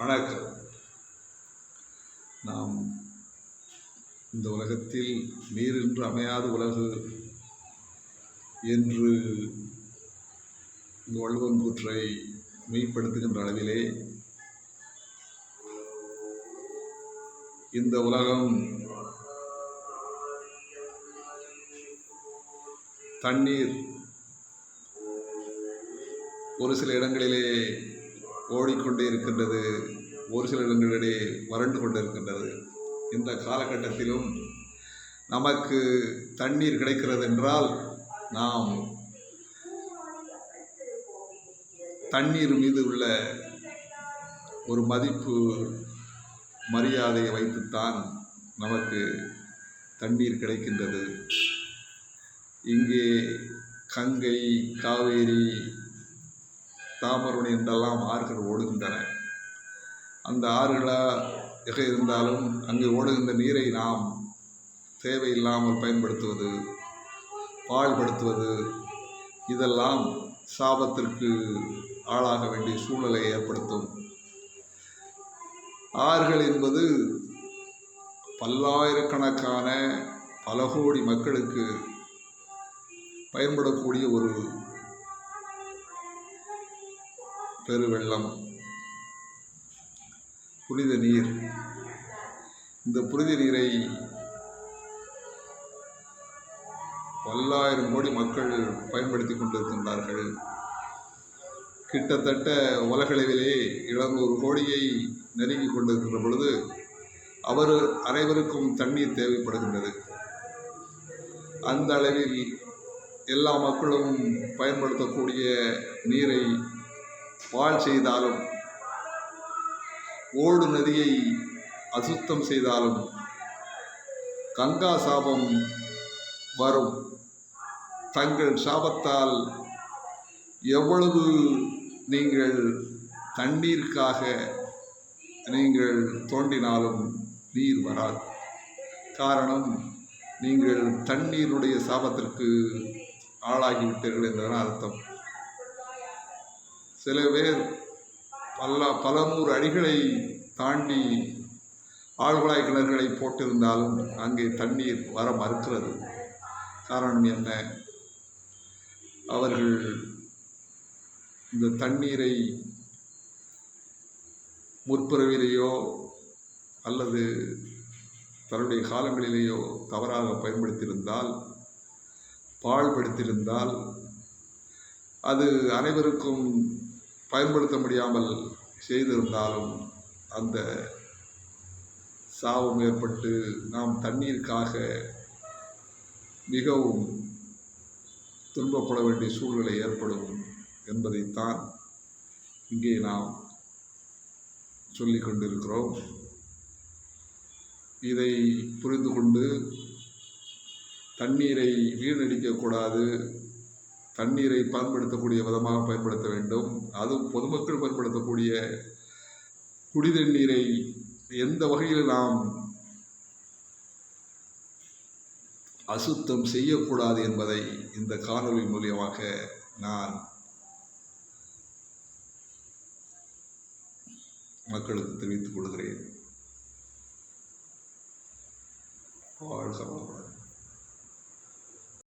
வணக்கம். நாம் இந்த உலகத்தில் நீரின்றி அமையாத உலகு என்று வள்ளுவன் கூற்றை மெய்ப்படுத்துகின்ற அளவிலே இந்த உலகம் தண்ணீர் ஒரு சில இடங்களிலே ஓடிக்கொண்டே இருக்கின்றது, ஒரு சில இடங்களிலே வறண்டு கொண்டு இருக்கின்றது. இந்த காலகட்டத்திலும் நமக்கு தண்ணீர் கிடைக்கிறது என்றால் நாம் தண்ணீர் மீது உள்ள ஒரு மதிப்பு மரியாதையை வைத்துத்தான் நமக்கு தண்ணீர் கிடைக்கின்றது. இங்கே கங்கை, காவேரி, தாமிரபரணி என்றெல்லாம் ஆறுகள் ஓடுகின்றன. அந்த ஆறுகளாக இருந்தாலும் அங்கு ஓடுகின்ற நீரை நாம் தேவையில்லாமல் பயன்படுத்துவது, பாழ்படுத்துவது, இதெல்லாம் சாபத்திற்கு ஆளாக வேண்டிய சூழலை ஏற்படுத்தும். ஆறுகள் என்பது பல்லாயிரக்கணக்கான பல கோடி மக்களுக்கு பயன்படக்கூடிய ஒரு பெருவெள்ளம், புனித நீர். இந்த புனித நீரை பல்லாயிரம் கோடி மக்கள் பயன்படுத்தி கொண்டிருக்கின்றார்கள். கிட்டத்தட்ட உலகளவிலே 700 கோடியை நெருங்கி கொண்டிருக்கின்ற பொழுது அனைவருக்கும் தண்ணீர் தேவைப்படுகின்றது. அந்த அளவில் எல்லா மக்களும் பயன்படுத்தக்கூடிய நீரை பாழ் செய்தாலும், ஓடு நதியை அசுத்தம் செய்தாலும் கங்கா சாபம் வரும். தங்கள் சாபத்தால் எவ்வளவு நீங்கள் தண்ணீருக்காக நீங்கள் தோண்டினாலும் நீர் வராது. காரணம், நீங்கள் தண்ணீருடைய சாபத்திற்கு ஆளாகிவிட்டீர்கள் என்றதான் அர்த்தம். சில பேர் பல நூறு அடிகளை தாண்டி ஆழ்குழாய் கிணறுகளை போட்டிருந்தாலும் அங்கே தண்ணீர் வர மறுக்கிறது. காரணம் என்ன? அவர்கள் இந்த தண்ணீரை முற்பிறவிலேயோ அல்லது தன்னுடைய காலங்களிலேயோ தவறாக பயன்படுத்தியிருந்தால், பாழ்படுத்தியிருந்தால், அது அனைவருக்கும் பயன்படுத்த முடியாமல் செய்திருந்தாலும் அந்த சாபம் ஏற்பட்டு நாம் தண்ணீருக்காக மிகவும் துன்பப்பட வேண்டிய சூழ்நிலை ஏற்படும் என்பதைத்தான் இங்கே நாம் சொல்லிக் கொண்டிருக்கிறோம். இதை புரிந்து கொண்டு தண்ணீரை வீணடிக்கக்கூடாது, தண்ணீரை பயன்படுத்தக்கூடிய விதமாக பயன்படுத்த வேண்டும். அதுவும் பொதுமக்கள் பயன்படுத்தக்கூடிய குடித நீரை எந்த வகையில் நாம் அசுத்தம் செய்யக்கூடாது என்பதை இந்த காணொளி மூலியமாக நான் மக்களுக்கு தெரிவித்துக் கொள்கிறேன். வாழ்க வளமுடன்.